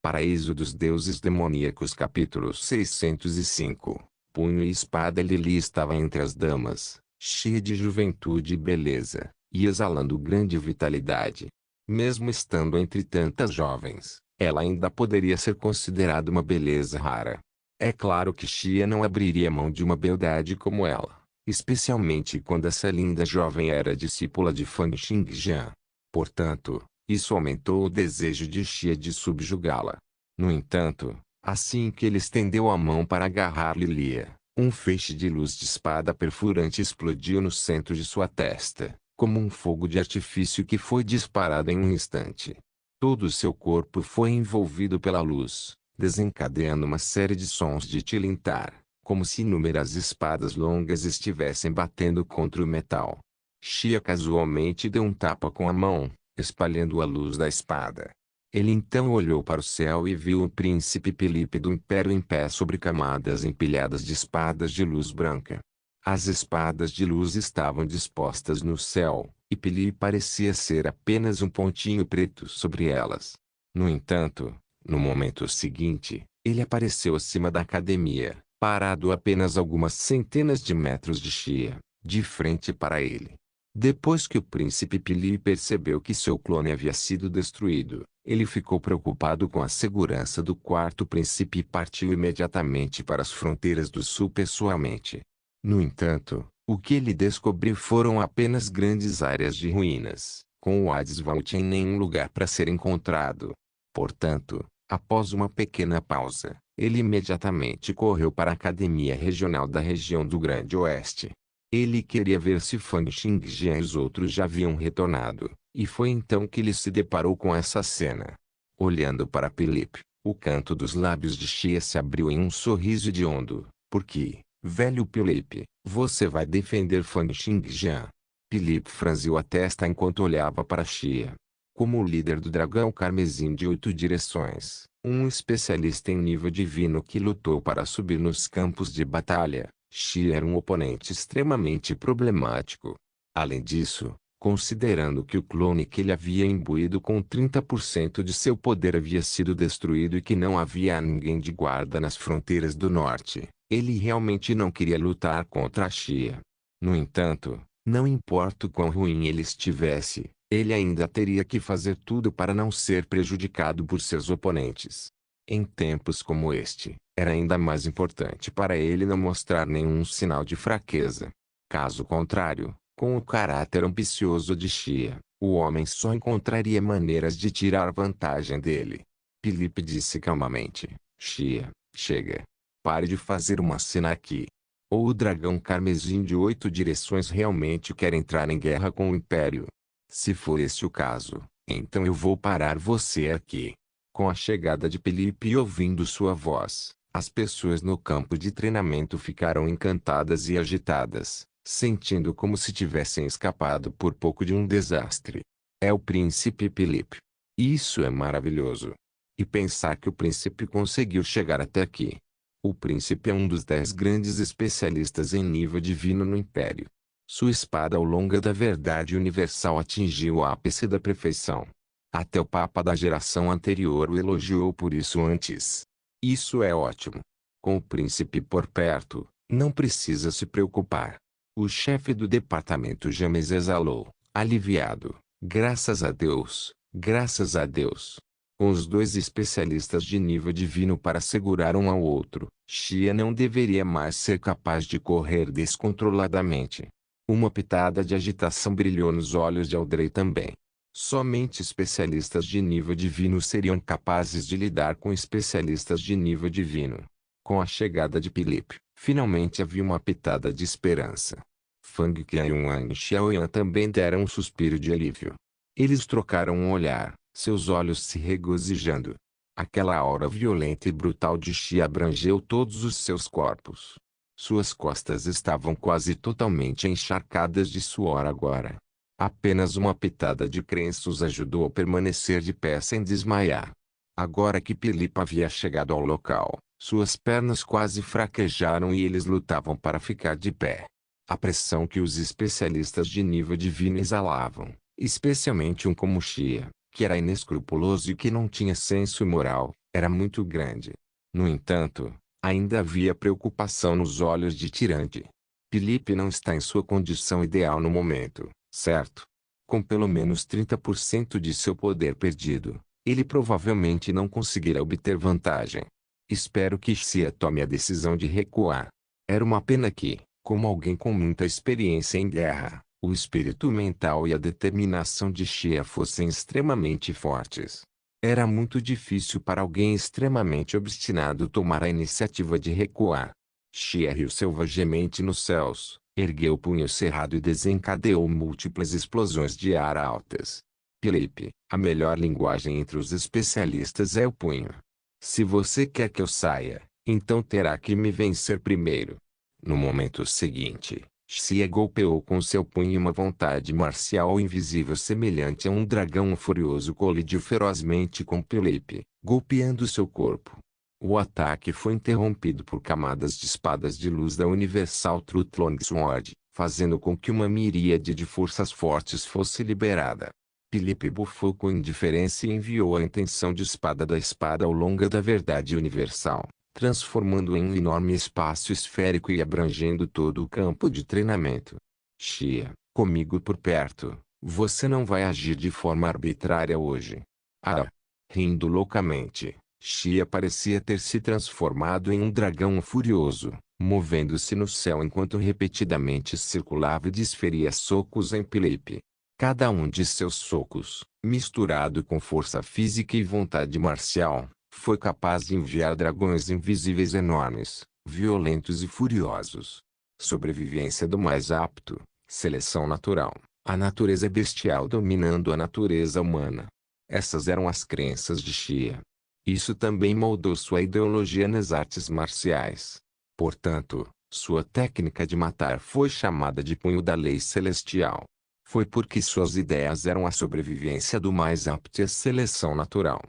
Paraíso dos Deuses Demoníacos capítulo 605. Punho e espada. Lili estava entre as damas, cheia de juventude e beleza, e exalando grande vitalidade. Mesmo estando entre tantas jovens, ela ainda poderia ser considerada uma beleza rara. É claro que Xia não abriria mão de uma beldade como ela, especialmente quando essa linda jovem era discípula de Fan Xingjian. Portanto, isso aumentou o desejo de Xia de subjugá-la. No entanto, assim que ele estendeu a mão para agarrar Lilia, um feixe de luz de espada perfurante explodiu no centro de sua testa, como um fogo de artifício que foi disparado em um instante. Todo o seu corpo foi envolvido pela luz, desencadeando uma série de sons de tilintar, como se inúmeras espadas longas estivessem batendo contra o metal. Xia casualmente deu um tapa com a mão, espalhando a luz da espada. Ele então olhou para o céu e viu o príncipe Felipe do Império em pé sobre camadas empilhadas de espadas de luz branca. As espadas de luz estavam dispostas no céu, e Felipe parecia ser apenas um pontinho preto sobre elas. No entanto, no momento seguinte, ele apareceu acima da academia, parado a apenas algumas centenas de metros de Xia, de frente para ele. Depois que o príncipe Pili percebeu que seu clone havia sido destruído, ele ficou preocupado com a segurança do quarto príncipe e partiu imediatamente para as fronteiras do sul pessoalmente. No entanto, o que ele descobriu foram apenas grandes áreas de ruínas, com o Hades Vault em nenhum lugar para ser encontrado. Portanto, após uma pequena pausa, ele imediatamente correu para a Academia Regional da região do Grande Oeste. Ele queria ver se Fan Xingjian e os outros já haviam retornado, e foi então que ele se deparou com essa cena. Olhando para Felipe, o canto dos lábios de Xia se abriu em um sorriso hediondo. Por que, velho Felipe, você vai defender Fan Xingjian? Felipe franziu a testa enquanto olhava para Xia. Como o líder do Dragão Carmesim de 8 direções, um especialista em nível divino que lutou para subir nos campos de batalha, Xia era um oponente extremamente problemático. Além disso, considerando que o clone que ele havia imbuído com 30% de seu poder havia sido destruído e que não havia ninguém de guarda nas fronteiras do norte, ele realmente não queria lutar contra a Xia. No entanto, não importa o quão ruim ele estivesse, ele ainda teria que fazer tudo para não ser prejudicado por seus oponentes. Em tempos como este, era ainda mais importante para ele não mostrar nenhum sinal de fraqueza. Caso contrário, com o caráter ambicioso de Xia, o homem só encontraria maneiras de tirar vantagem dele. Felipe disse calmamente: Xia, chega. Pare de fazer uma cena aqui. Ou o dragão carmesim de 8 direções realmente quer entrar em guerra com o Império? Se for esse o caso, então eu vou parar você aqui. Com a chegada de Felipe e ouvindo sua voz, as pessoas no campo de treinamento ficaram encantadas e agitadas, sentindo como se tivessem escapado por pouco de um desastre. É o príncipe Felipe. Isso é maravilhoso. E pensar que o príncipe conseguiu chegar até aqui. O príncipe é um dos 10 grandes especialistas em nível divino no Império. Sua espada longa da verdade universal atingiu o ápice da perfeição. Até o Papa da geração anterior o elogiou por isso antes. Isso é ótimo. Com o príncipe por perto, não precisa se preocupar. O chefe do departamento James exalou, aliviado. Graças a Deus, graças a Deus. Com os 2 especialistas de nível divino para segurar um ao outro, Xia não deveria mais ser capaz de correr descontroladamente. Uma pitada de agitação brilhou nos olhos de Audrey também. Somente especialistas de nível divino seriam capazes de lidar com especialistas de nível divino. Com a chegada de Felipe, finalmente havia uma pitada de esperança. Fang Qianyuan e Xiaoyan também deram um suspiro de alívio. Eles trocaram um olhar, seus olhos se regozijando. Aquela aura violenta e brutal de Xia abrangeu todos os seus corpos. Suas costas estavam quase totalmente encharcadas de suor agora. Apenas uma pitada de crença os ajudou a permanecer de pé sem desmaiar. Agora que Felipe havia chegado ao local, suas pernas quase fraquejaram e eles lutavam para ficar de pé. A pressão que os especialistas de nível divino exalavam, especialmente um como Xia, que era inescrupuloso e que não tinha senso moral, era muito grande. No entanto, ainda havia preocupação nos olhos de Tirante. Felipe não está em sua condição ideal no momento, certo? Com pelo menos 30% de seu poder perdido, ele provavelmente não conseguirá obter vantagem. Espero que Xia tome a decisão de recuar. Era uma pena que, como alguém com muita experiência em guerra, o espírito mental e a determinação de Xia fossem extremamente fortes. Era muito difícil para alguém extremamente obstinado tomar a iniciativa de recuar. Xia riu selvagemente nos céus, ergueu o punho cerrado e desencadeou múltiplas explosões de ar altas. Felipe, a melhor linguagem entre os especialistas é o punho. Se você quer que eu saia, então terá que me vencer primeiro. No momento seguinte, Xia golpeou com seu punho uma vontade marcial invisível semelhante a um dragão furioso colidiu ferozmente com Felipe, golpeando seu corpo. O ataque foi interrompido por camadas de espadas de luz da Universal Truth Longsword, fazendo com que uma miríade de forças fortes fosse liberada. Felipe bufou com indiferença e enviou a intenção de espada da espada ao longa da verdade universal, transformando em um enorme espaço esférico e abrangendo todo o campo de treinamento. Xia, comigo por perto, você não vai agir de forma arbitrária hoje. Ah! Rindo loucamente, Xia parecia ter se transformado em um dragão furioso, movendo-se no céu enquanto repetidamente circulava e desferia socos em Felipe. Cada um de seus socos, misturado com força física e vontade marcial, foi capaz de enviar dragões invisíveis enormes, violentos e furiosos. Sobrevivência do mais apto, seleção natural, a natureza bestial dominando a natureza humana. Essas eram as crenças de Xia. Isso também moldou sua ideologia nas artes marciais. Portanto, sua técnica de matar foi chamada de punho da lei celestial. Foi porque suas ideias eram a sobrevivência do mais apto e a seleção natural.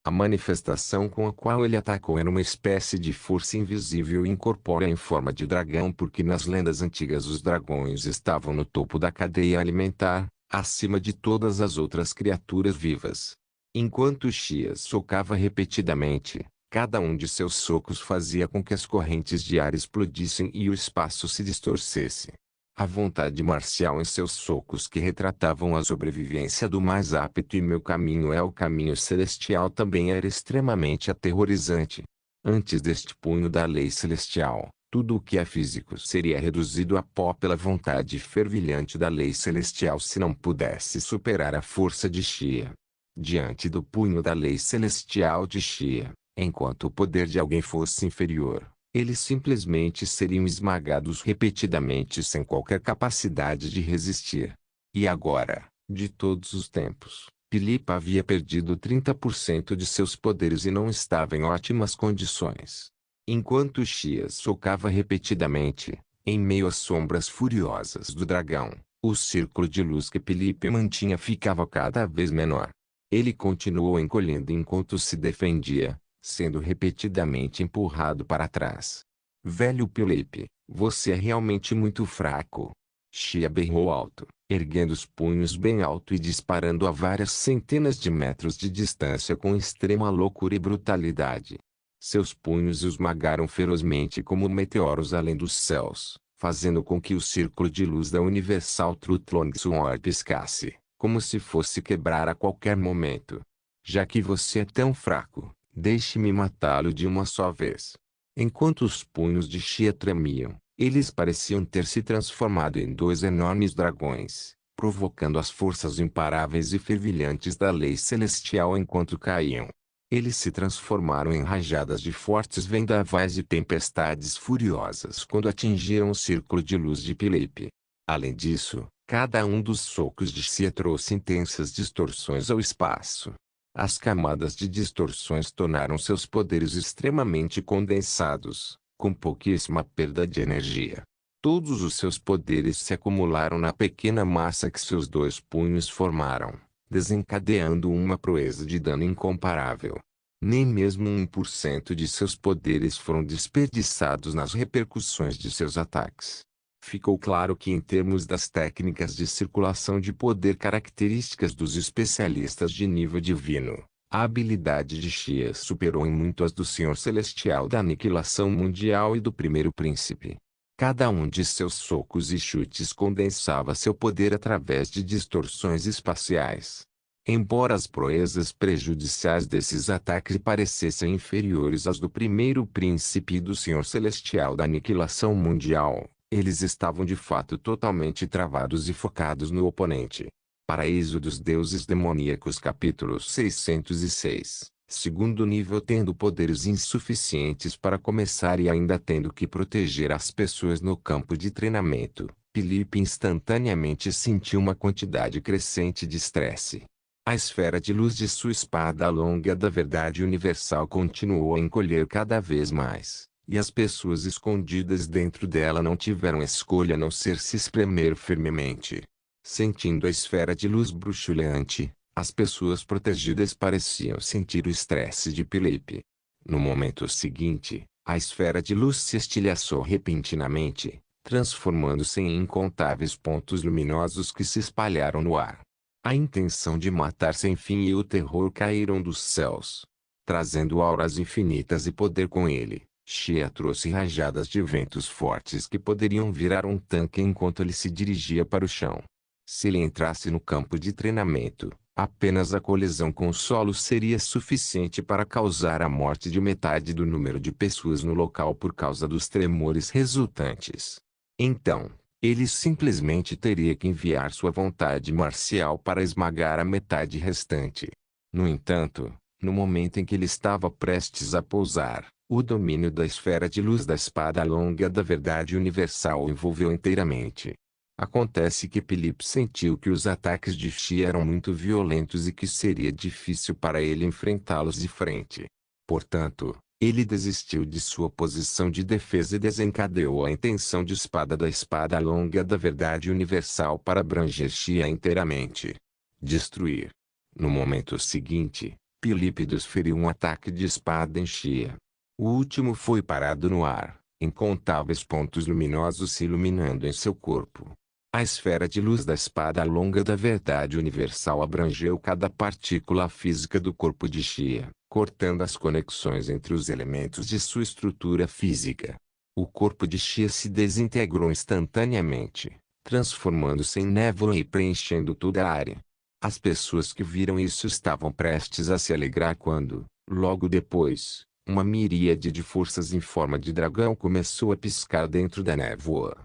A manifestação com a qual ele atacou era uma espécie de força invisível e incorpórea em forma de dragão porque nas lendas antigas os dragões estavam no topo da cadeia alimentar, acima de todas as outras criaturas vivas. Enquanto Xia socava repetidamente, cada um de seus socos fazia com que as correntes de ar explodissem e o espaço se distorcesse. A vontade marcial em seus socos que retratavam a sobrevivência do mais apto e meu caminho é o caminho celestial também era extremamente aterrorizante. Antes deste punho da lei celestial, tudo o que é físico seria reduzido a pó pela vontade fervilhante da lei celestial se não pudesse superar a força de Xia. Diante do punho da lei celestial de Xia, enquanto o poder de alguém fosse inferior, eles simplesmente seriam esmagados repetidamente sem qualquer capacidade de resistir. E agora, de todos os tempos, Felipe havia perdido 30% de seus poderes e não estava em ótimas condições. Enquanto Xia socava repetidamente, em meio às sombras furiosas do dragão, o círculo de luz que Felipe mantinha ficava cada vez menor. Ele continuou encolhendo enquanto se defendia, sendo repetidamente empurrado para trás. Velho Felipe, você é realmente muito fraco. Xia berrou alto, erguendo os punhos bem alto e disparando a várias centenas de metros de distância com extrema loucura e brutalidade. Seus punhos esmagaram ferozmente como meteoros além dos céus, fazendo com que o círculo de luz da Universal Truth Longsword piscasse, como se fosse quebrar a qualquer momento. Já que você é tão fraco, deixe-me matá-lo de uma só vez. Enquanto os punhos de Xia tremiam, eles pareciam ter se transformado em dois enormes dragões, provocando as forças imparáveis e fervilhantes da lei celestial enquanto caíam. Eles se transformaram em rajadas de fortes vendavais e tempestades furiosas quando atingiram o círculo de luz de Felipe. Além disso, cada um dos socos de Xia trouxe intensas distorções ao espaço. As camadas de distorções tornaram seus poderes extremamente condensados, com pouquíssima perda de energia. Todos os seus poderes se acumularam na pequena massa que seus dois punhos formaram, desencadeando uma proeza de dano incomparável. Nem mesmo 1% de seus poderes foram desperdiçados nas repercussões de seus ataques. Ficou claro que em termos das técnicas de circulação de poder características dos especialistas de nível divino, A habilidade de Xia superou em muito as do Senhor Celestial da Aniquilação Mundial e do Primeiro Príncipe. Cada um de seus socos e chutes condensava seu poder através de distorções espaciais. Embora as proezas prejudiciais desses ataques parecessem inferiores às do Primeiro Príncipe e do Senhor Celestial da Aniquilação Mundial, eles estavam de fato totalmente travados e focados no oponente. Paraíso dos Deuses Demoníacos capítulo 606. Segundo nível, tendo poderes insuficientes para começar e ainda tendo que proteger as pessoas no campo de treinamento, Felipe instantaneamente sentiu uma quantidade crescente de estresse. A esfera de luz de sua espada longa da verdade universal continuou a encolher cada vez mais, e as pessoas escondidas dentro dela não tiveram escolha a não ser se espremer firmemente. Sentindo a esfera de luz bruxuleante, as pessoas protegidas pareciam sentir o estresse de Felipe. No momento seguinte, a esfera de luz se estilhaçou repentinamente, transformando-se em incontáveis pontos luminosos que se espalharam no ar. A intenção de matar sem fim e o terror caíram dos céus, trazendo auras infinitas e poder com ele. Xia trouxe rajadas de ventos fortes que poderiam virar um tanque enquanto ele se dirigia para o chão. Se ele entrasse no campo de treinamento, apenas a colisão com o solo seria suficiente para causar a morte de metade do número de pessoas no local por causa dos tremores resultantes. Então, ele simplesmente teria que enviar sua vontade marcial para esmagar a metade restante. No entanto, no momento em que ele estava prestes a pousar, o domínio da esfera de luz da espada longa da verdade universal o envolveu inteiramente. Acontece que Felipe sentiu que os ataques de Xia eram muito violentos e que seria difícil para ele enfrentá-los de frente. Portanto, ele desistiu de sua posição de defesa e desencadeou a intenção de espada da espada longa da verdade universal para abranger Xia inteiramente. Destruir. No momento seguinte, Felipe desferiu um ataque de espada em Xia. O último foi parado no ar, incontáveis pontos luminosos se iluminando em seu corpo. A esfera de luz da espada longa da verdade universal abrangeu cada partícula física do corpo de Xia, cortando as conexões entre os elementos de sua estrutura física. O corpo de Xia se desintegrou instantaneamente, transformando-se em névoa e preenchendo toda a área. As pessoas que viram isso estavam prestes a se alegrar quando, logo depois, uma miríade de forças em forma de dragão começou a piscar dentro da névoa.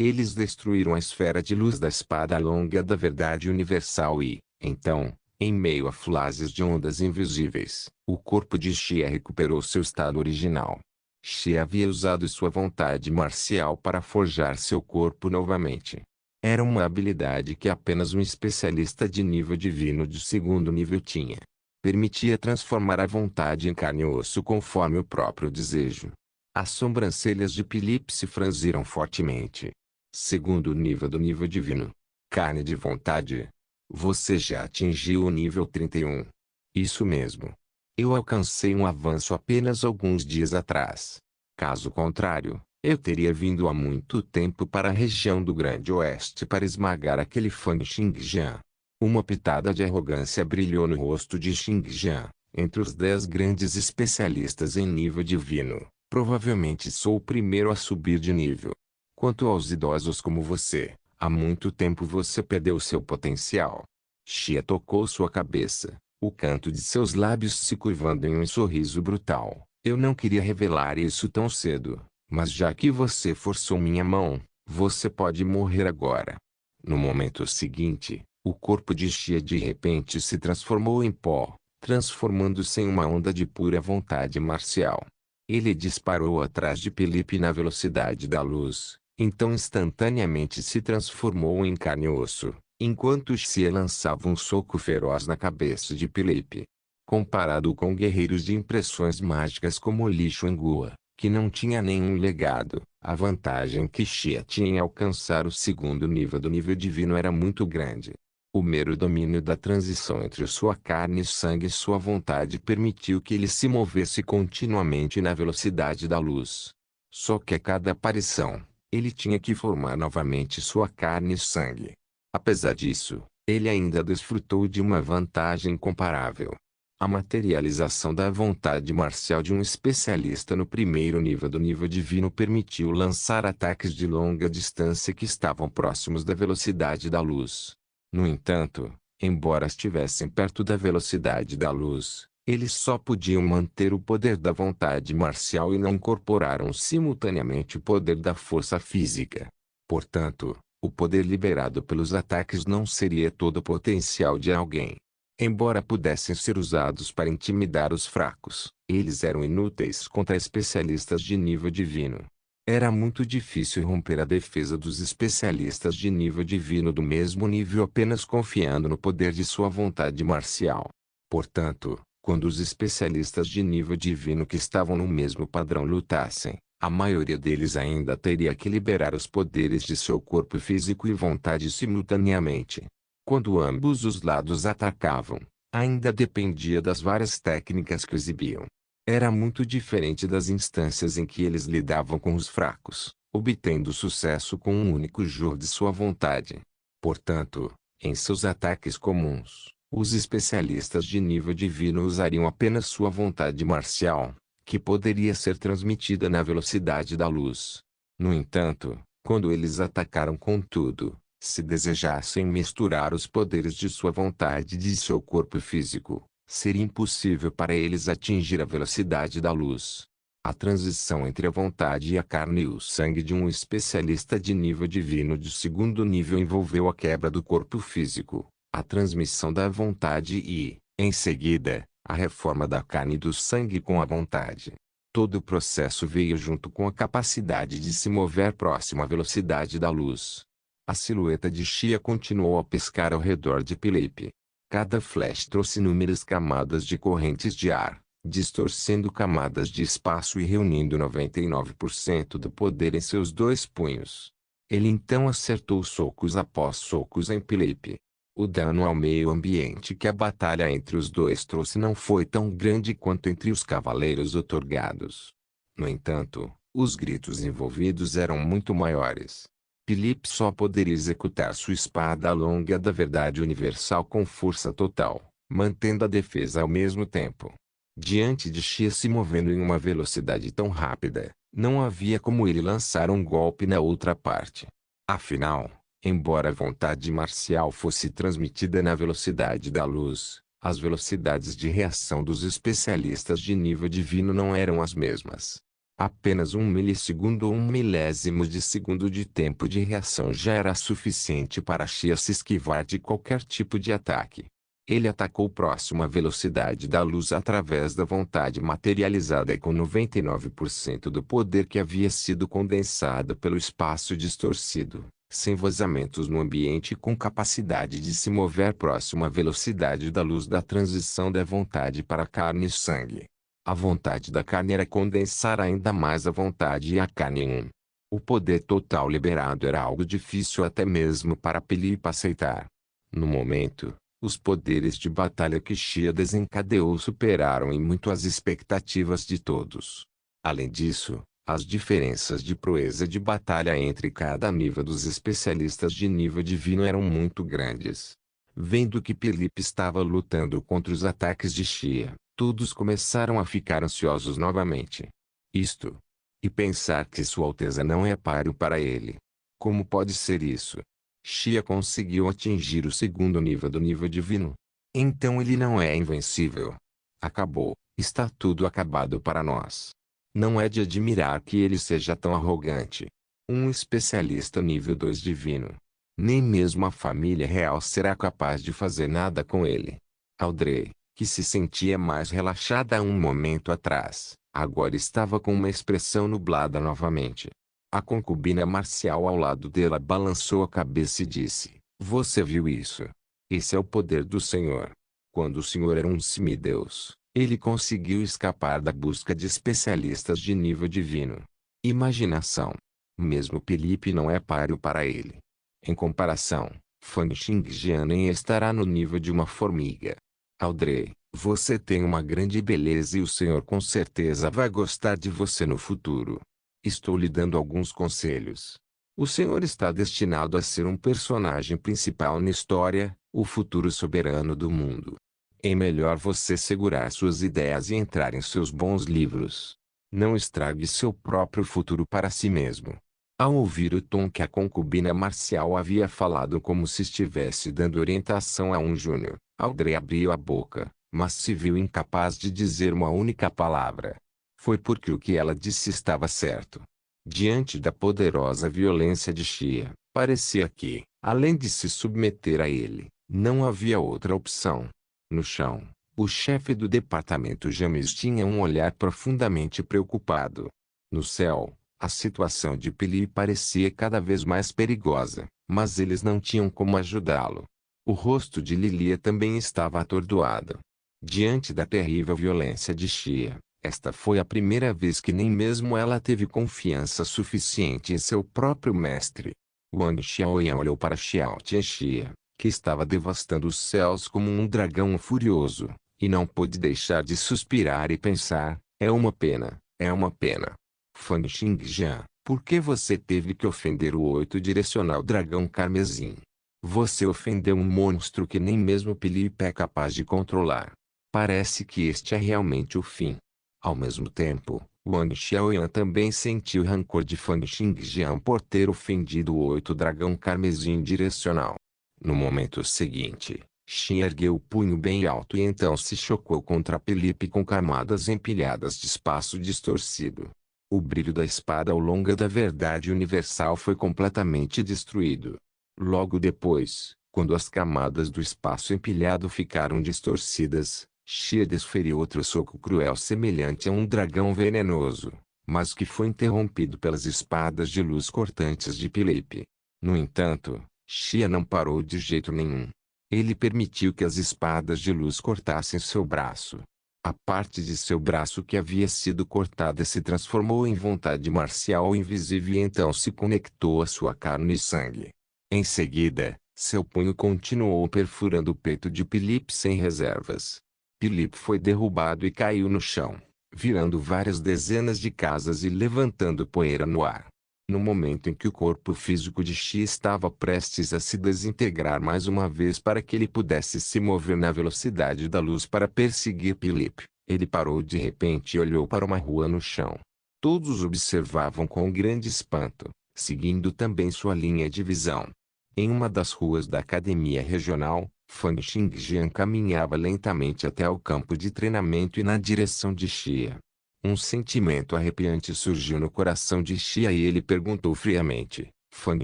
Eles destruíram a esfera de luz da espada longa da verdade universal e, então, em meio a flashes de ondas invisíveis, o corpo de Xia recuperou seu estado original. Xia havia usado sua vontade marcial para forjar seu corpo novamente. Era uma habilidade que apenas um especialista de nível divino de segundo nível tinha. Permitia transformar a vontade em carne e osso conforme o próprio desejo. As sobrancelhas de Felipe se franziram fortemente. Segundo nível do nível divino. Carne de vontade. Você já atingiu o nível 31. Isso mesmo. Eu alcancei um avanço apenas alguns dias atrás. Caso contrário, eu teria vindo há muito tempo para a região do Grande Oeste para esmagar aquele Fang Xingjian. Uma pitada de arrogância brilhou no rosto de Xingjian. Entre os 10 grandes especialistas em nível divino, provavelmente sou o primeiro a subir de nível. Quanto aos idosos como você, há muito tempo você perdeu seu potencial. Xia tocou sua cabeça, o canto de seus lábios se curvando em um sorriso brutal. Eu não queria revelar isso tão cedo, mas já que você forçou minha mão, você pode morrer agora. No momento seguinte, o corpo de Xia de repente se transformou em pó, transformando-se em uma onda de pura vontade marcial. Ele disparou atrás de Felipe na velocidade da luz. Então instantaneamente se transformou em carne e osso, enquanto Xia lançava um soco feroz na cabeça de Felipe. Comparado com guerreiros de impressões mágicas como Li Xuanghua, que não tinha nenhum legado, a vantagem que Xia tinha em alcançar o segundo nível do nível divino era muito grande. O mero domínio da transição entre sua carne e sangue e sua vontade permitiu que ele se movesse continuamente na velocidade da luz. Só que a cada aparição, ele tinha que formar novamente sua carne e sangue. Apesar disso, ele ainda desfrutou de uma vantagem incomparável. A materialização da vontade marcial de um especialista no primeiro nível do nível divino permitiu lançar ataques de longa distância que estavam próximos da velocidade da luz. No entanto, embora estivessem perto da velocidade da luz, eles só podiam manter o poder da vontade marcial e não incorporaram simultaneamente o poder da força física. Portanto, o poder liberado pelos ataques não seria todo o potencial de alguém. Embora pudessem ser usados para intimidar os fracos, eles eram inúteis contra especialistas de nível divino. Era muito difícil romper a defesa dos especialistas de nível divino do mesmo nível apenas confiando no poder de sua vontade marcial. Portanto, quando os especialistas de nível divino que estavam no mesmo padrão lutassem, a maioria deles ainda teria que liberar os poderes de seu corpo físico e vontade simultaneamente. Quando ambos os lados atacavam, ainda dependia das várias técnicas que exibiam. Era muito diferente das instâncias em que eles lidavam com os fracos, obtendo sucesso com um único jogo de sua vontade. Portanto, em seus ataques comuns, os especialistas de nível divino usariam apenas sua vontade marcial, que poderia ser transmitida na velocidade da luz. No entanto, quando eles atacaram com tudo, se desejassem misturar os poderes de sua vontade e de seu corpo físico, seria impossível para eles atingir a velocidade da luz. A transição entre a vontade e a carne e o sangue de um especialista de nível divino de segundo nível envolveu a quebra do corpo físico, a transmissão da vontade e, em seguida, a reforma da carne e do sangue com a vontade. Todo o processo veio junto com a capacidade de se mover próximo à velocidade da luz. A silhueta de Xia continuou a piscar ao redor de Felipe. Cada flash trouxe inúmeras camadas de correntes de ar, distorcendo camadas de espaço e reunindo 99% do poder em seus dois punhos. Ele então acertou socos após socos em Felipe. O dano ao meio ambiente que a batalha entre os dois trouxe não foi tão grande quanto entre os cavaleiros outorgados. No entanto, os gritos envolvidos eram muito maiores. Felipe só poderia executar sua espada longa da verdade universal com força total, mantendo a defesa ao mesmo tempo. Diante de Xia se movendo em uma velocidade tão rápida, não havia como ele lançar um golpe na outra parte. Afinal, embora a vontade marcial fosse transmitida na velocidade da luz, as velocidades de reação dos especialistas de nível divino não eram as mesmas. Apenas 1 milissegundo ou 1 milésimo de segundo de tempo de reação já era suficiente para Xia se esquivar de qualquer tipo de ataque. Ele atacou próximo à velocidade da luz através da vontade materializada e com 99% do poder que havia sido condensado pelo espaço distorcido, sem vazamentos no ambiente e com capacidade de se mover próximo à velocidade da luz da transição da vontade para carne e sangue. A vontade da carne era condensar ainda mais a vontade e a carne em um. O poder total liberado era algo difícil até mesmo para Felipe aceitar. No momento, os poderes de batalha que Xia desencadeou superaram em muito as expectativas de todos. Além disso, as diferenças de proeza de batalha entre cada nível dos especialistas de nível divino eram muito grandes. Vendo que Felipe estava lutando contra os ataques de Xia, todos começaram a ficar ansiosos novamente. E pensar que Sua Alteza não é páreo para ele. Como pode ser isso? Xia conseguiu atingir o segundo nível do nível divino. Então ele não é invencível. Acabou, está tudo acabado para nós. Não é de admirar que ele seja tão arrogante. Um especialista nível 2 divino. Nem mesmo a família real será capaz de fazer nada com ele. Audrey, que se sentia mais relaxada há um momento atrás, agora estava com uma expressão nublada novamente. A concubina marcial ao lado dela balançou a cabeça e disse: Você viu isso? Esse é o poder do Senhor. Quando o Senhor era um semideus, ele conseguiu escapar da busca de especialistas de nível divino. Imaginação. Mesmo Felipe não é páreo para ele. Em comparação, Fang Xingjian estará no nível de uma formiga. Audrey, você tem uma grande beleza e o Senhor com certeza vai gostar de você no futuro. Estou lhe dando alguns conselhos. O Senhor está destinado a ser um personagem principal na história, o futuro soberano do mundo. É melhor você segurar suas ideias e entrar em seus bons livros. Não estrague seu próprio futuro para si mesmo. Ao ouvir o tom que a concubina marcial havia falado como se estivesse dando orientação a um júnior, Audrey abriu a boca, mas se viu incapaz de dizer uma única palavra. Foi porque o que ela disse estava certo. Diante da poderosa violência de Xia, parecia que, além de se submeter a ele, não havia outra opção. No chão, o chefe do departamento James tinha um olhar profundamente preocupado. No céu, a situação de Pili parecia cada vez mais perigosa, mas eles não tinham como ajudá-lo. O rosto de Lilia também estava atordoado. Diante da terrível violência de Xia, esta foi a primeira vez que nem mesmo ela teve confiança suficiente em seu próprio mestre. Wang Xiaoyan olhou para Xiao Tianxia, que estava devastando os céus como um dragão furioso, e não pôde deixar de suspirar e pensar, é uma pena, é uma pena. Fan Xingjian, por que você teve que ofender o 8 direcional dragão carmesim? Você ofendeu um monstro que nem mesmo Pilipe é capaz de controlar. Parece que este é realmente o fim. Ao mesmo tempo, Wang Xiaoyan também sentiu rancor de Fan Xingjian por ter ofendido o 8 dragão carmesim direcional. No momento seguinte, Xin ergueu o punho bem alto e então se chocou contra Felipe com camadas empilhadas de espaço distorcido. O brilho da espada ao longo da verdade universal foi completamente destruído. Logo depois, quando as camadas do espaço empilhado ficaram distorcidas, Xia desferiu outro soco cruel semelhante a um dragão venenoso, mas que foi interrompido pelas espadas de luz cortantes de Felipe. No entanto, Xia não parou de jeito nenhum. Ele permitiu que as espadas de luz cortassem seu braço. A parte de seu braço que havia sido cortada se transformou em vontade marcial invisível e então se conectou à sua carne e sangue. Em seguida, seu punho continuou perfurando o peito de Felipe sem reservas. Felipe foi derrubado e caiu no chão, virando várias dezenas de casas e levantando poeira no ar. No momento em que o corpo físico de Xi estava prestes a se desintegrar mais uma vez para que ele pudesse se mover na velocidade da luz para perseguir Felipe, ele parou de repente e olhou para uma rua no chão. Todos observavam com grande espanto, seguindo também sua linha de visão. Em uma das ruas da academia regional, Fan Xingjian caminhava lentamente até ao campo de treinamento e na direção de Xia. Um sentimento arrepiante surgiu no coração de Xia e ele perguntou friamente, Fan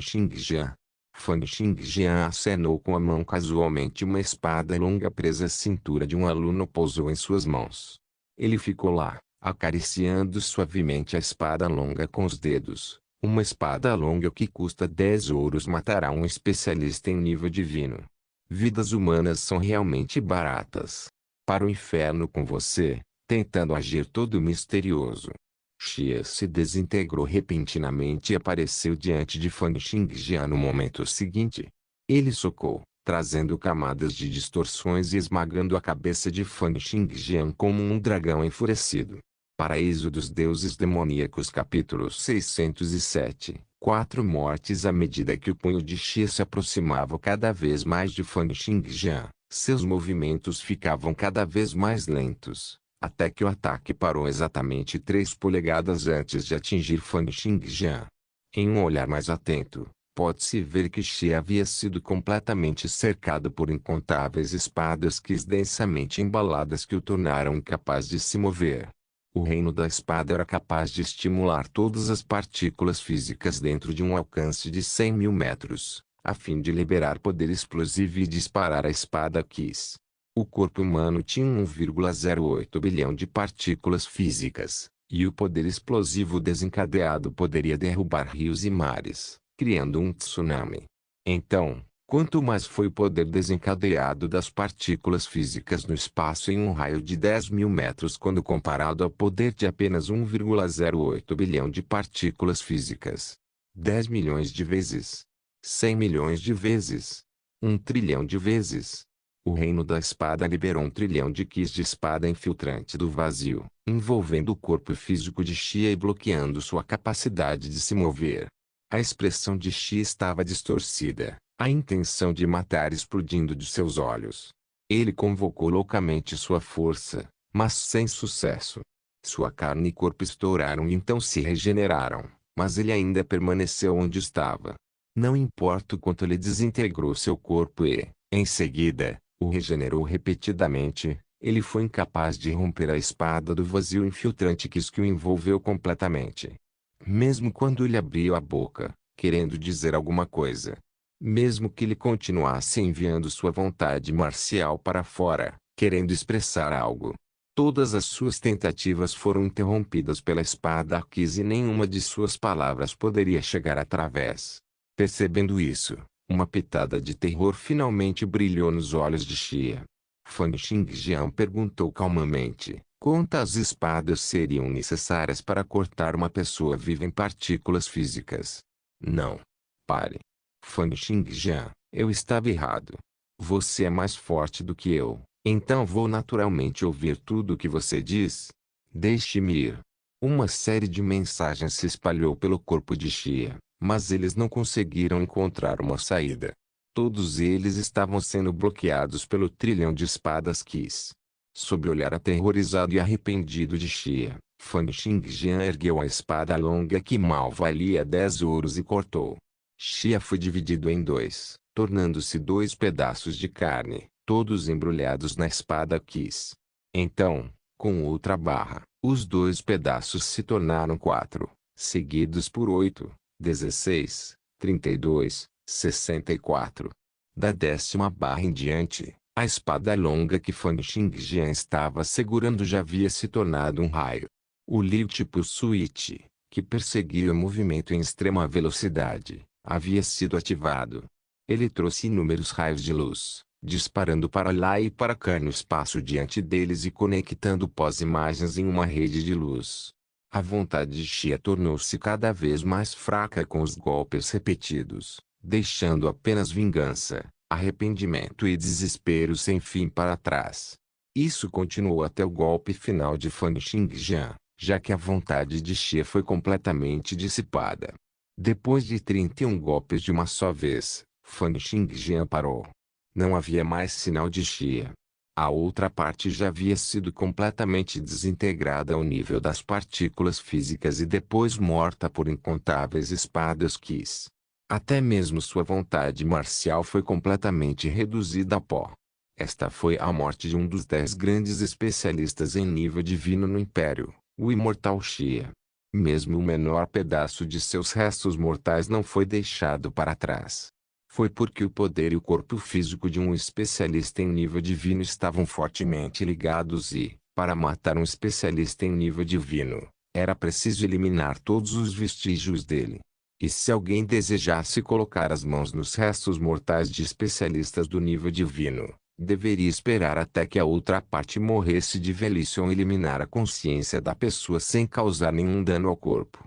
Xingjian. Fan Xingjian acenou com a mão casualmente uma espada longa presa à cintura de um aluno pousou em suas mãos. Ele ficou lá, acariciando suavemente a espada longa com os dedos. Uma espada longa que custa 10 ouros matará um especialista em nível divino. Vidas humanas são realmente baratas. Para o inferno com você, tentando agir todo misterioso. Xia se desintegrou repentinamente e apareceu diante de Fan Xingjian no momento seguinte. Ele socou, trazendo camadas de distorções e esmagando a cabeça de Fan Xingjian como um dragão enfurecido. Paraíso dos Deuses Demoníacos capítulo 607 4 mortes à medida que o punho de Xia se aproximava cada vez mais de Fan Xingjian, seus movimentos ficavam cada vez mais lentos, até que o ataque parou exatamente 3 polegadas antes de atingir Fan Xingjian. Em um olhar mais atento, pode-se ver que Xia havia sido completamente cercado por incontáveis espadas densamente embaladas que o tornaram incapaz de se mover. O reino da espada era capaz de estimular todas as partículas físicas dentro de um alcance de 100.000 metros, a fim de liberar poder explosivo e disparar a espada Kiss. O corpo humano tinha 1,08 bilhão de partículas físicas, e o poder explosivo desencadeado poderia derrubar rios e mares, criando um tsunami. Então, quanto mais foi o poder desencadeado das partículas físicas no espaço em um raio de 10.000 metros quando comparado ao poder de apenas 1,08 bilhão de partículas físicas. 10 milhões de vezes. 100 milhões de vezes. 1 trilhão de vezes. O reino da espada liberou 1 trilhão de quis de espada infiltrante do vazio, envolvendo o corpo físico de Xia e bloqueando sua capacidade de se mover. A expressão de Xia estava distorcida. A intenção de matar explodindo de seus olhos. Ele convocou loucamente sua força, mas sem sucesso. Sua carne e corpo estouraram e então se regeneraram, mas ele ainda permaneceu onde estava. Não importa o quanto ele desintegrou seu corpo e, em seguida, o regenerou repetidamente, ele foi incapaz de romper a espada do vazio infiltrante que o envolveu completamente. Mesmo quando ele abriu a boca, querendo dizer alguma coisa, mesmo que ele continuasse enviando sua vontade marcial para fora, querendo expressar algo, todas as suas tentativas foram interrompidas pela espada Arquis e nenhuma de suas palavras poderia chegar através. Percebendo isso, uma pitada de terror finalmente brilhou nos olhos de Xia. Fan Xingjian perguntou calmamente: quantas espadas seriam necessárias para cortar uma pessoa viva em partículas físicas? Não. Pare. Fan Xingjian, eu estava errado. Você é mais forte do que eu, então vou naturalmente ouvir tudo o que você diz. Deixe-me ir. Uma série de mensagens se espalhou pelo corpo de Xia, mas eles não conseguiram encontrar uma saída. Todos eles estavam sendo bloqueados pelo trilhão de espadas Qis. Sob o olhar aterrorizado e arrependido de Xia, Fan Xingjian ergueu a espada longa que mal valia 10 ouros e cortou. Xia foi dividido em dois, tornando-se dois pedaços de carne, todos embrulhados na espada Qis. Então, com outra barra, os dois pedaços se tornaram 4, seguidos por 8, 16, 32, 64. Da 10ª barra em diante, a espada longa que Fan Xingjian estava segurando já havia se tornado um raio. O Liu tipo Switch, que perseguia o movimento em extrema velocidade, havia sido ativado. Ele trouxe inúmeros raios de luz, disparando para lá e para cá no espaço diante deles e conectando pós-imagens em uma rede de luz. A vontade de Xia tornou-se cada vez mais fraca com os golpes repetidos, deixando apenas vingança, arrependimento e desespero sem fim para trás. Isso continuou até o golpe final de Fan Xingjian, já que a vontade de Xia foi completamente dissipada. Depois de 31 golpes de uma só vez, Fan Xingjian parou. Não havia mais sinal de Xia. A outra parte já havia sido completamente desintegrada ao nível das partículas físicas e depois morta por incontáveis espadas Qis. Até mesmo sua vontade marcial foi completamente reduzida a pó. Esta foi a morte de um dos 10 grandes especialistas em nível divino no Império, o imortal Xia. Mesmo o menor pedaço de seus restos mortais não foi deixado para trás. Foi porque o poder e o corpo físico de um especialista em nível divino estavam fortemente ligados e, para matar um especialista em nível divino, era preciso eliminar todos os vestígios dele. E se alguém desejasse colocar as mãos nos restos mortais de especialistas do nível divino, deveria esperar até que a outra parte morresse de velhice ou eliminar a consciência da pessoa sem causar nenhum dano ao corpo.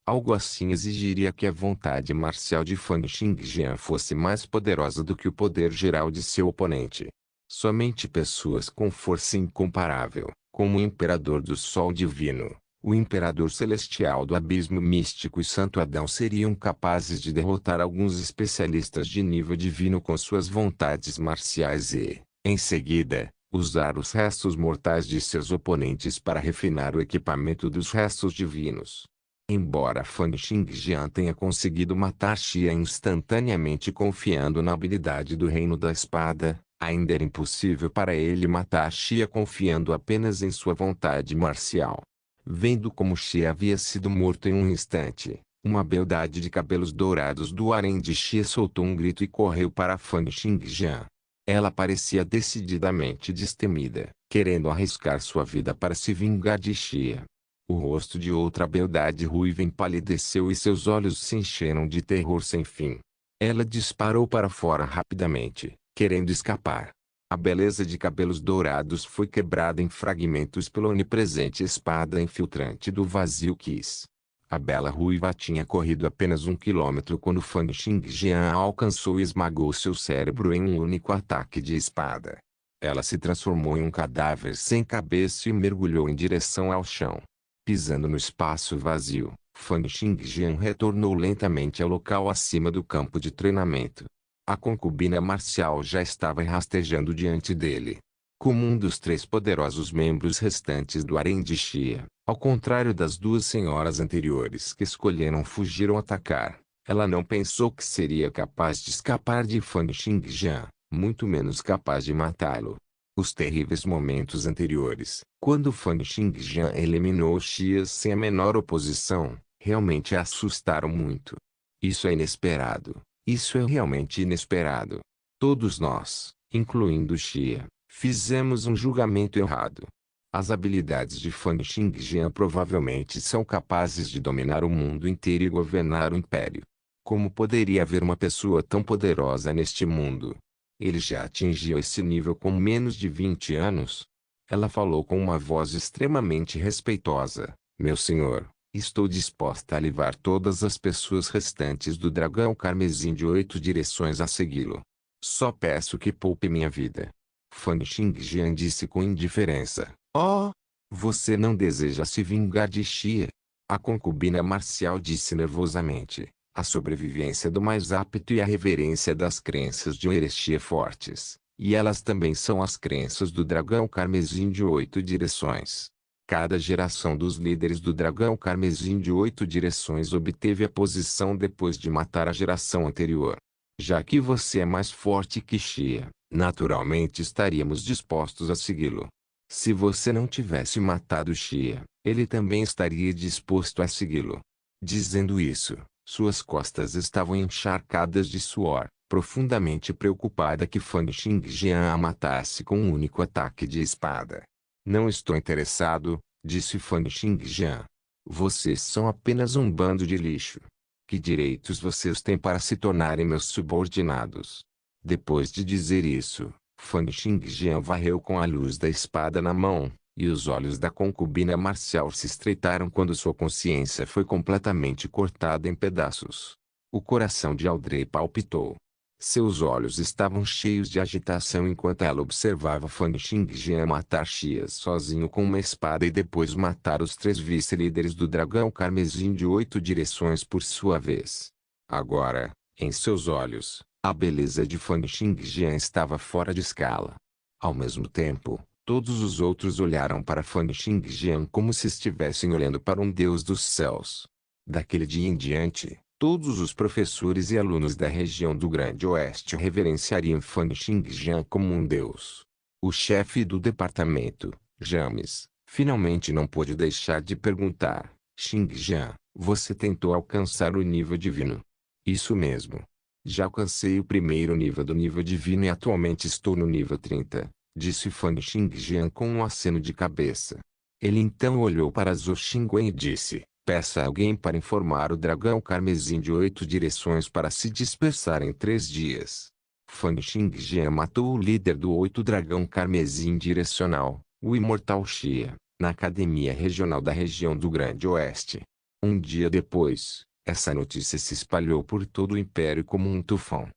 Algo assim exigiria que a vontade marcial de Fan Xingjian fosse mais poderosa do que o poder geral de seu oponente. Somente pessoas com força incomparável, como o Imperador do Sol Divino, o Imperador Celestial do Abismo Místico e Santo Adão seriam capazes de derrotar alguns especialistas de nível divino com suas vontades marciais e, em seguida, usar os restos mortais de seus oponentes para refinar o equipamento dos restos divinos. Embora Fan Xingjian tenha conseguido matar Xia instantaneamente confiando na habilidade do Reino da Espada, ainda era impossível para ele matar Xia confiando apenas em sua vontade marcial. Vendo como Xia havia sido morto em um instante, uma beldade de cabelos dourados do harém de Xia soltou um grito e correu para Fan Xingjian. Ela parecia decididamente destemida, querendo arriscar sua vida para se vingar de Xia. O rosto de outra beldade ruiva empalideceu e seus olhos se encheram de terror sem fim. Ela disparou para fora rapidamente, querendo escapar. A beleza de cabelos dourados foi quebrada em fragmentos pela onipresente espada infiltrante do vazio Qis. A bela ruiva tinha corrido apenas 1 quilômetro quando Fan Xingjian a alcançou e esmagou seu cérebro em um único ataque de espada. Ela se transformou em um cadáver sem cabeça e mergulhou em direção ao chão. Pisando no espaço vazio, Fan Xingjian retornou lentamente ao local acima do campo de treinamento. A concubina marcial já estava rastejando diante dele. Como um dos 3 poderosos membros restantes do harém de Xia, ao contrário das 2 senhoras anteriores que escolheram fugir ou atacar, ela não pensou que seria capaz de escapar de Fan Xingjian, muito menos capaz de matá-lo. Os terríveis momentos anteriores, quando Fan Xingjian eliminou Xia sem a menor oposição, realmente a assustaram muito. Isso é inesperado. Isso é realmente inesperado. Todos nós, incluindo Xia, fizemos um julgamento errado. As habilidades de Fan Xingjian provavelmente são capazes de dominar o mundo inteiro e governar o império. Como poderia haver uma pessoa tão poderosa neste mundo? Ele já atingiu esse nível com menos de 20 anos? Ela falou com uma voz extremamente respeitosa. Meu senhor, estou disposta a levar todas as pessoas restantes do dragão carmesim de 8 direções a segui-lo. Só peço que poupe minha vida. Fan Xingjian disse com indiferença. Oh! Você não deseja se vingar de Xia? A concubina marcial disse nervosamente. A sobrevivência do mais apto e a reverência das crenças de Erexia fortes. E elas também são as crenças do dragão carmesim de 8 direções. Cada geração dos líderes do dragão carmesim de 8 direções obteve a posição depois de matar a geração anterior. Já que você é mais forte que Xia, naturalmente estaríamos dispostos a segui-lo. Se você não tivesse matado Xia, ele também estaria disposto a segui-lo. Dizendo isso, suas costas estavam encharcadas de suor, profundamente preocupada que Fan Xingjian a matasse com um único ataque de espada. Não estou interessado, disse Fan Xingjian. Vocês são apenas um bando de lixo. Que direitos vocês têm para se tornarem meus subordinados? Depois de dizer isso, Fan Xingjian varreu com a luz da espada na mão, e os olhos da concubina marcial se estreitaram quando sua consciência foi completamente cortada em pedaços. O coração de Audrey palpitou. Seus olhos estavam cheios de agitação enquanto ela observava Fan Xingjian matar Xia sozinho com uma espada e depois matar os 3 vice-líderes do dragão carmesim de 8 direções por sua vez. Agora, em seus olhos, a beleza de Fan Xingjian estava fora de escala. Ao mesmo tempo, todos os outros olharam para Fan Xingjian como se estivessem olhando para um deus dos céus. Daquele dia em diante, todos os professores e alunos da região do Grande Oeste reverenciariam Fan Xingjian como um deus. O chefe do departamento, James, finalmente não pôde deixar de perguntar: Xingjian, você tentou alcançar o nível divino? Isso mesmo. Já alcancei o primeiro nível do nível divino e atualmente estou no nível 30, disse Fan Xingjian com um aceno de cabeça. Ele então olhou para Zhou Xingwen e disse: peça a alguém para informar o dragão carmesim de 8 direções para se dispersar em 3 dias. Fan Xingjian matou o líder do 8 dragão carmesim direcional, o imortal Xia, na academia regional da região do Grande Oeste. Um dia depois, essa notícia se espalhou por todo o império como um tufão.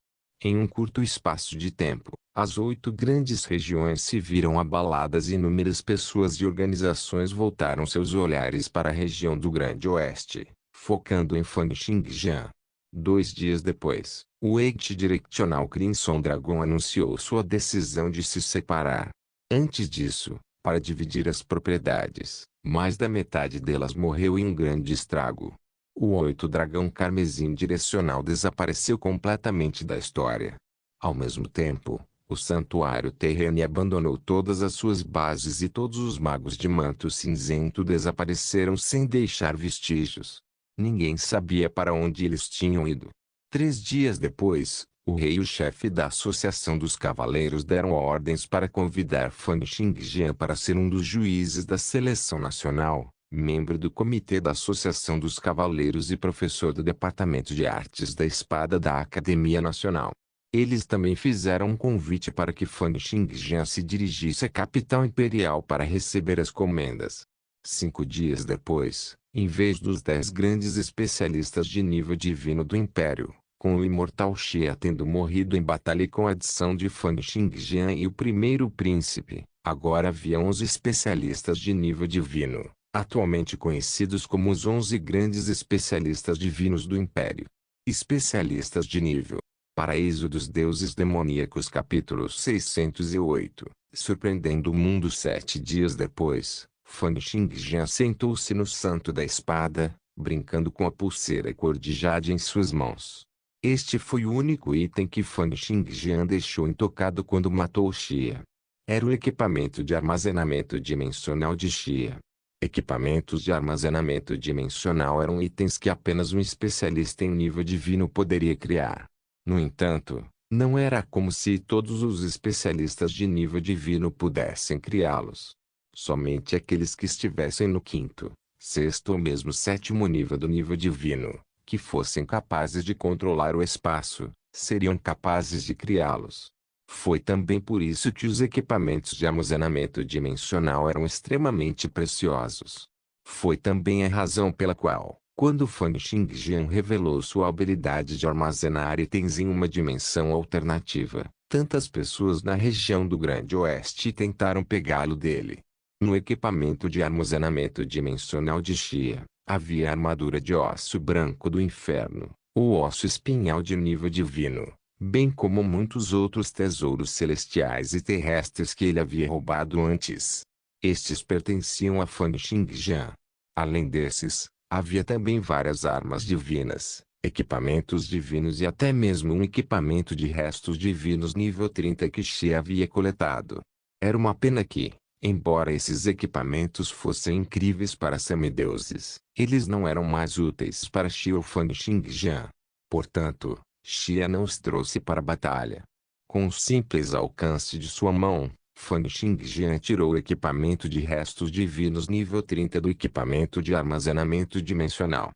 Em um curto espaço de tempo, as 8 grandes regiões se viram abaladas e inúmeras pessoas e organizações voltaram seus olhares para a região do Grande Oeste, focando em Fan Xingjian. 2 dias depois, o Eight Directional Crimson Dragon anunciou sua decisão de se separar. Antes disso, para dividir as propriedades, mais da metade delas morreu em um grande estrago. O 8 Dragão Carmesim Direcional desapareceu completamente da história. Ao mesmo tempo, o Santuário Terrene abandonou todas as suas bases e todos os magos de manto cinzento desapareceram sem deixar vestígios. Ninguém sabia para onde eles tinham ido. 3 dias depois, o rei e o chefe da Associação dos Cavaleiros deram ordens para convidar Fan Xingjian para ser um dos juízes da seleção nacional, membro do comitê da Associação dos Cavaleiros e professor do Departamento de Artes da Espada da Academia Nacional. Eles também fizeram um convite para que Fan Xingjian se dirigisse à capital imperial para receber as comendas. 5 dias depois, em vez dos 10 grandes especialistas de nível divino do Império, com o imortal Xia tendo morrido em batalha e com a adição de Fan Xingjian e o primeiro príncipe, agora havia 11 especialistas de nível divino, atualmente conhecidos como os 11 grandes especialistas divinos do Império. Especialistas de nível Paraíso dos Deuses Demoníacos capítulo 608. Surpreendendo o mundo 7 dias depois, Fan Xingjian sentou-se no santo da espada, brincando com a pulseira cor de jade em suas mãos. Este foi o único item que Fan Xingjian deixou intocado quando matou Xia. Era o equipamento de armazenamento dimensional de Xia. Equipamentos de armazenamento dimensional eram itens que apenas um especialista em nível divino poderia criar. No entanto, não era como se todos os especialistas de nível divino pudessem criá-los. Somente aqueles que estivessem no quinto, sexto ou mesmo sétimo nível do nível divino, que fossem capazes de controlar o espaço, seriam capazes de criá-los. Foi também por isso que os equipamentos de armazenamento dimensional eram extremamente preciosos. Foi também a razão pela qual, quando Fan Xingjian revelou sua habilidade de armazenar itens em uma dimensão alternativa, tantas pessoas na região do Grande Oeste tentaram pegá-lo dele. No equipamento de armazenamento dimensional de Xia, havia a armadura de osso branco do inferno, o osso espinhal de nível divino, bem como muitos outros tesouros celestiais e terrestres que ele havia roubado antes. Estes pertenciam a Fan Xingjian. Além desses, havia também várias armas divinas, equipamentos divinos e até mesmo um equipamento de restos divinos nível 30 que Xia havia coletado. Era uma pena que, embora esses equipamentos fossem incríveis para semideuses, eles não eram mais úteis para Xia ou Fan Xingjian. Portanto, Xia não os trouxe para a batalha. Com o simples alcance de sua mão, Fan Xingjian tirou o equipamento de restos divinos nível 30 do equipamento de armazenamento dimensional.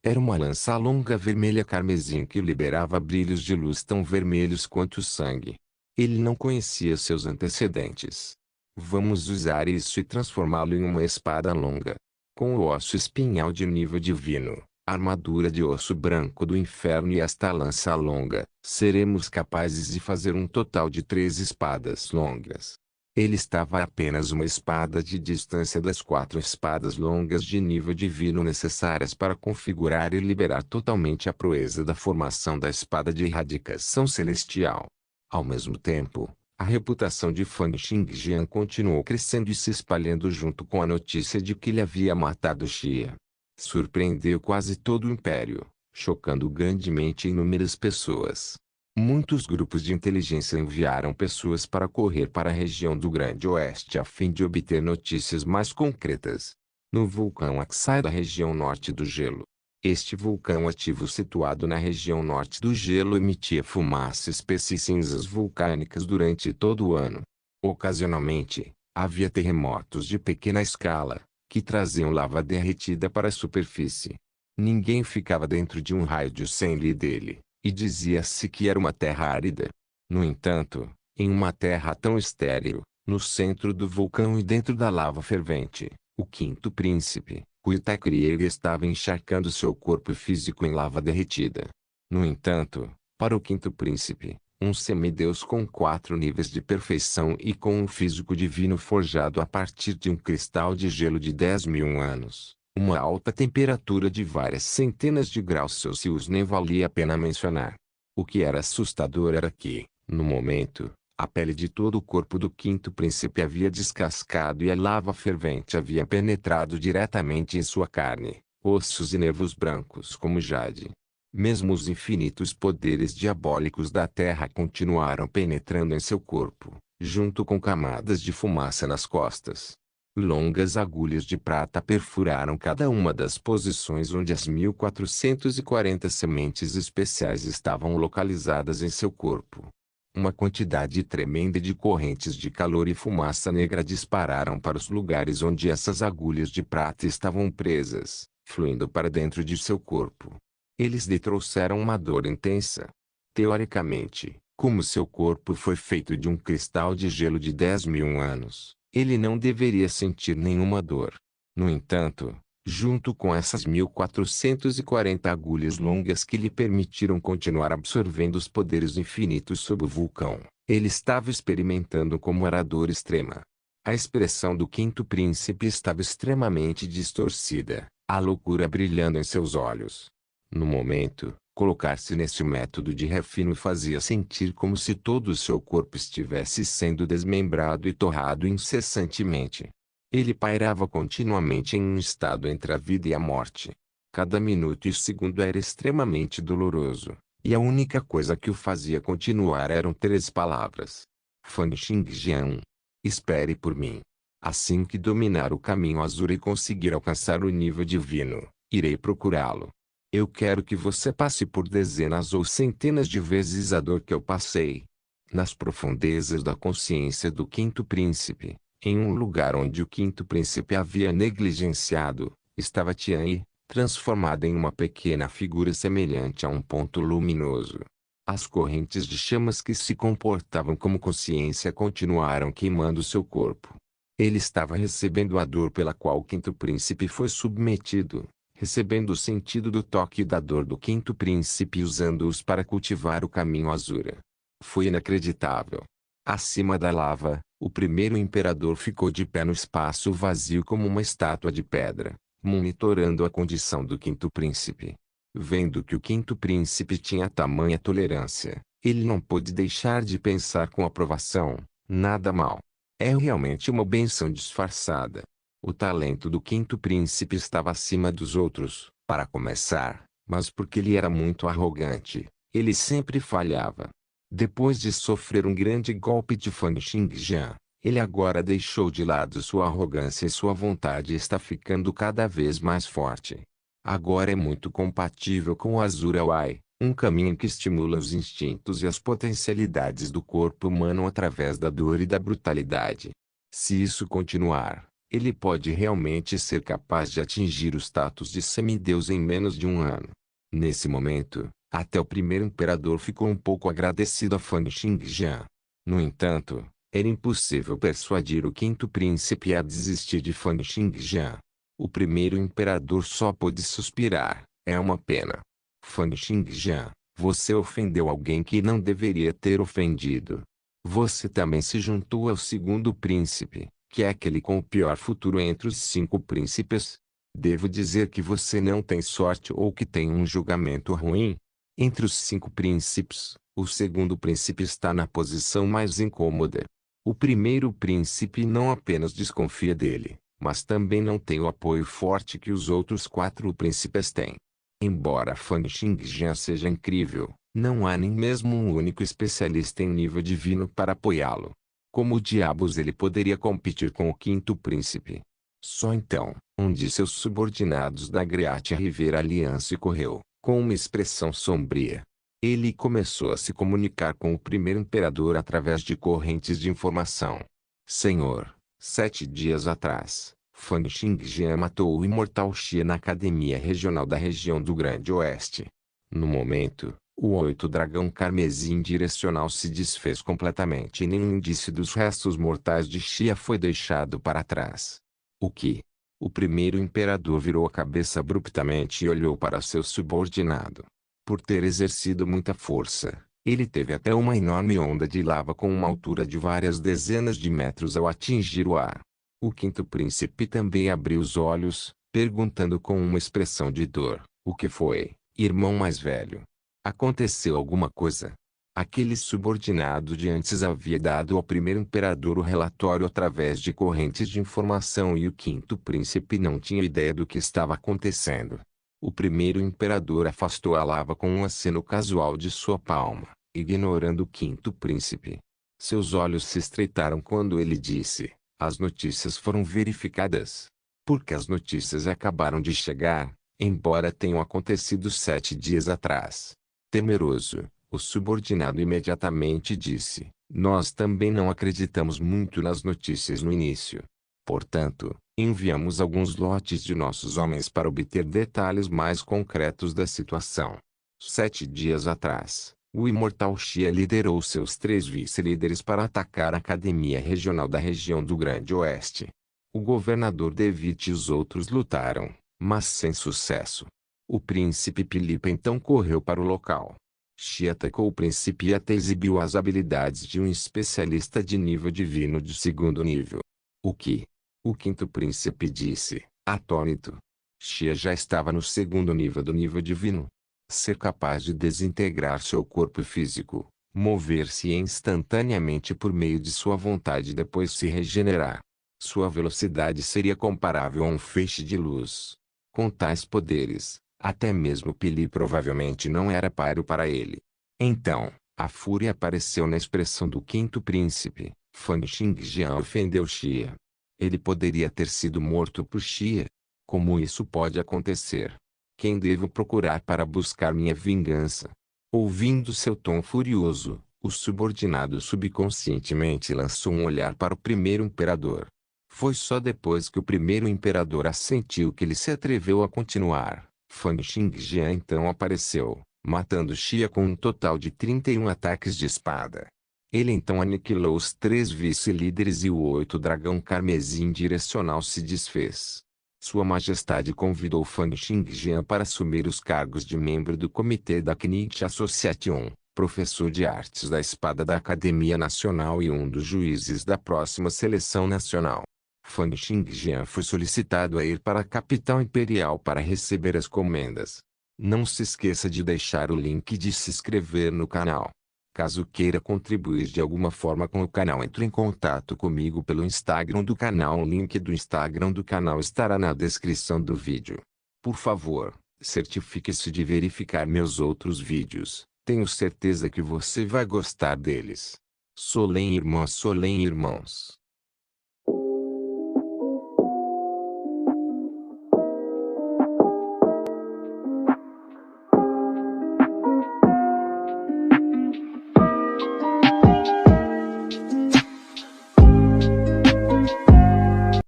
Era uma lança longa vermelha carmesim que liberava brilhos de luz tão vermelhos quanto o sangue. Ele não conhecia seus antecedentes. Vamos usar isso e transformá-lo em uma espada longa. Com o osso espinhal de nível divino, a armadura de osso branco do inferno e esta lança longa, seremos capazes de fazer um total de 3 espadas longas. Ele estava a apenas uma espada de distância das 4 espadas longas de nível divino necessárias para configurar e liberar totalmente a proeza da formação da espada de erradicação celestial. Ao mesmo tempo, a reputação de Fan Xingjian continuou crescendo e se espalhando junto com a notícia de que ele havia matado Xia. Surpreendeu quase todo o império, chocando grandemente inúmeras pessoas. Muitos grupos de inteligência enviaram pessoas para correr para a região do Grande Oeste a fim de obter notícias mais concretas. No vulcão Aksai da região norte do gelo. Este vulcão ativo situado na região norte do gelo emitia fumaça espessa e cinzas vulcânicas durante todo o ano. Ocasionalmente, havia terremotos de pequena escala, que traziam lava derretida para a superfície. Ninguém ficava dentro de um raio de 100 li dele, e dizia-se que era uma terra árida. No entanto, em uma terra tão estéril, no centro do vulcão e dentro da lava fervente, o quinto príncipe, Huitakrieg, estava encharcando seu corpo físico em lava derretida. No entanto, para o quinto príncipe, um semideus com 4 níveis de perfeição e com um físico divino forjado a partir de um cristal de gelo de 10.000 anos, uma alta temperatura de várias centenas de graus Celsius nem valia a pena mencionar. O que era assustador era que, no momento, a pele de todo o corpo do quinto príncipe havia descascado e a lava fervente havia penetrado diretamente em sua carne, ossos e nervos brancos como jade. Mesmo os infinitos poderes diabólicos da terra continuaram penetrando em seu corpo, junto com camadas de fumaça nas costas. Longas agulhas de prata perfuraram cada uma das posições onde as 1440 sementes especiais estavam localizadas em seu corpo. Uma quantidade tremenda de correntes de calor e fumaça negra dispararam para os lugares onde essas agulhas de prata estavam presas, fluindo para dentro de seu corpo. Eles lhe trouxeram uma dor intensa. Teoricamente, como seu corpo foi feito de um cristal de gelo de 10.000 anos, ele não deveria sentir nenhuma dor. No entanto, junto com essas 1440 agulhas longas que lhe permitiram continuar absorvendo os poderes infinitos sob o vulcão, ele estava experimentando como era dor extrema. A expressão do quinto príncipe estava extremamente distorcida, a loucura brilhando em seus olhos. No momento, Colocar-se nesse método de refino fazia sentir como se todo o seu corpo estivesse sendo desmembrado e torrado incessantemente. Ele pairava continuamente em um estado entre a vida e a morte. Cada minuto e segundo era extremamente doloroso, e a única coisa que o fazia continuar eram 3 palavras. Fan Xingjian. Espere por mim. Assim que dominar o caminho azul e conseguir alcançar o nível divino, irei procurá-lo. Eu quero que você passe por dezenas ou centenas de vezes a dor que eu passei. Nas profundezas da consciência do quinto príncipe, em um lugar onde o quinto príncipe havia negligenciado, estava Tianyi, transformada em uma pequena figura semelhante a um ponto luminoso. As correntes de chamas que se comportavam como consciência continuaram queimando seu corpo. Ele estava recebendo a dor pela qual o quinto príncipe foi submetido, recebendo o sentido do toque e da dor do quinto príncipe e usando-os para cultivar o caminho Azura. Foi inacreditável. Acima da lava, o primeiro imperador ficou de pé no espaço vazio como uma estátua de pedra, monitorando a condição do quinto príncipe. Vendo que o quinto príncipe tinha tamanha tolerância, ele não pôde deixar de pensar com aprovação: nada mal. É realmente uma bênção disfarçada. O talento do quinto príncipe estava acima dos outros, para começar, mas porque ele era muito arrogante, ele sempre falhava. Depois de sofrer um grande golpe de Fan Xingjian, ele agora deixou de lado sua arrogância e sua vontade está ficando cada vez mais forte. Agora é muito compatível com o Azura Way, um caminho que estimula os instintos e as potencialidades do corpo humano através da dor e da brutalidade. Se isso continuar, ele pode realmente ser capaz de atingir o status de semideus em menos de um ano. Nesse momento, até o primeiro imperador ficou um pouco agradecido a Fan Xingjian. No entanto, era impossível persuadir o quinto príncipe a desistir de Fan Xingjian. O primeiro imperador só pôde suspirar: é uma pena. Fan Xingjian, você ofendeu alguém que não deveria ter ofendido. Você também se juntou ao segundo príncipe, que é aquele com o pior futuro entre os 5 príncipes. Devo dizer que você não tem sorte ou que tem um julgamento ruim. Entre os 5 príncipes, o segundo príncipe está na posição mais incômoda. O primeiro príncipe não apenas desconfia dele, mas também não tem o apoio forte que os outros 4 príncipes têm. Embora Fan Xingjian seja incrível, não há nem mesmo um único especialista em nível divino para apoiá-lo. Como diabos ele poderia competir com o quinto príncipe? Só então, um de seus subordinados da Great River Alliance correu, com uma expressão sombria. Ele começou a se comunicar com o primeiro imperador através de correntes de informação. Senhor, 7 dias atrás, Fan Xingjian matou o imortal Xia na Academia Regional da região do Grande Oeste. No momento, o 8 dragão carmesim direcional se desfez completamente e nenhum indício dos restos mortais de Xia foi deixado para trás. O que? O primeiro imperador virou a cabeça abruptamente e olhou para seu subordinado. Por ter exercido muita força, ele teve até uma enorme onda de lava com uma altura de várias dezenas de metros ao atingir o ar. O quinto príncipe também abriu os olhos, perguntando com uma expressão de dor: o que foi, irmão mais velho? Aconteceu alguma coisa? Aquele subordinado de antes havia dado ao primeiro imperador o relatório através de correntes de informação e o quinto príncipe não tinha ideia do que estava acontecendo. O primeiro imperador afastou a lava com um aceno casual de sua palma, ignorando o quinto príncipe. Seus olhos se estreitaram quando ele disse: as notícias foram verificadas. Porque as notícias acabaram de chegar, embora tenham acontecido 7 dias atrás. Temeroso, o subordinado imediatamente disse: nós também não acreditamos muito nas notícias no início. Portanto, enviamos alguns lotes de nossos homens para obter detalhes mais concretos da situação. 7 dias atrás, o imortal Xia liderou seus 3 vice-líderes para atacar a Academia Regional da região do Grande Oeste. O governador David e os outros lutaram, mas sem sucesso. O príncipe Filipe então correu para o local. Xia atacou o príncipe e até exibiu as habilidades de um especialista de nível divino de 2º nível. O que? O quinto príncipe disse, atônito. Xia já estava no 2º nível do nível divino. ser capaz de desintegrar seu corpo físico, mover-se instantaneamente por meio de sua vontade e depois se regenerar. Sua velocidade seria comparável a um feixe de luz. Com tais poderes, até mesmo Pili provavelmente não era páreo para ele. Então, a fúria apareceu na expressão do quinto príncipe. Fan Xingjian ofendeu Xia. Ele poderia ter sido morto por Xia. Como isso pode acontecer? Quem devo procurar para buscar minha vingança? Ouvindo seu tom furioso, o subordinado subconscientemente lançou um olhar para o primeiro imperador. Foi só depois que o primeiro imperador assentiu que ele se atreveu a continuar. Fan Xingjian então apareceu, matando Xia com um total de 31 ataques de espada. Ele então aniquilou os 3 vice-líderes e o 8 dragão carmesim direcional se desfez. Sua Majestade convidou Fan Xingjian para assumir os cargos de membro do Comitê da Knight Association, professor de artes da espada da Academia Nacional e um dos juízes da próxima seleção nacional. Fan Xingjian foi solicitado a ir para a capital imperial para receber as comendas. Não se esqueça de deixar o link de se inscrever no canal. Caso queira contribuir de alguma forma com o canal, entre em contato comigo pelo Instagram do canal. O link do Instagram do canal estará na descrição do vídeo. Por favor, certifique-se de verificar meus outros vídeos. Tenho certeza que você vai gostar deles. Solem irmãos.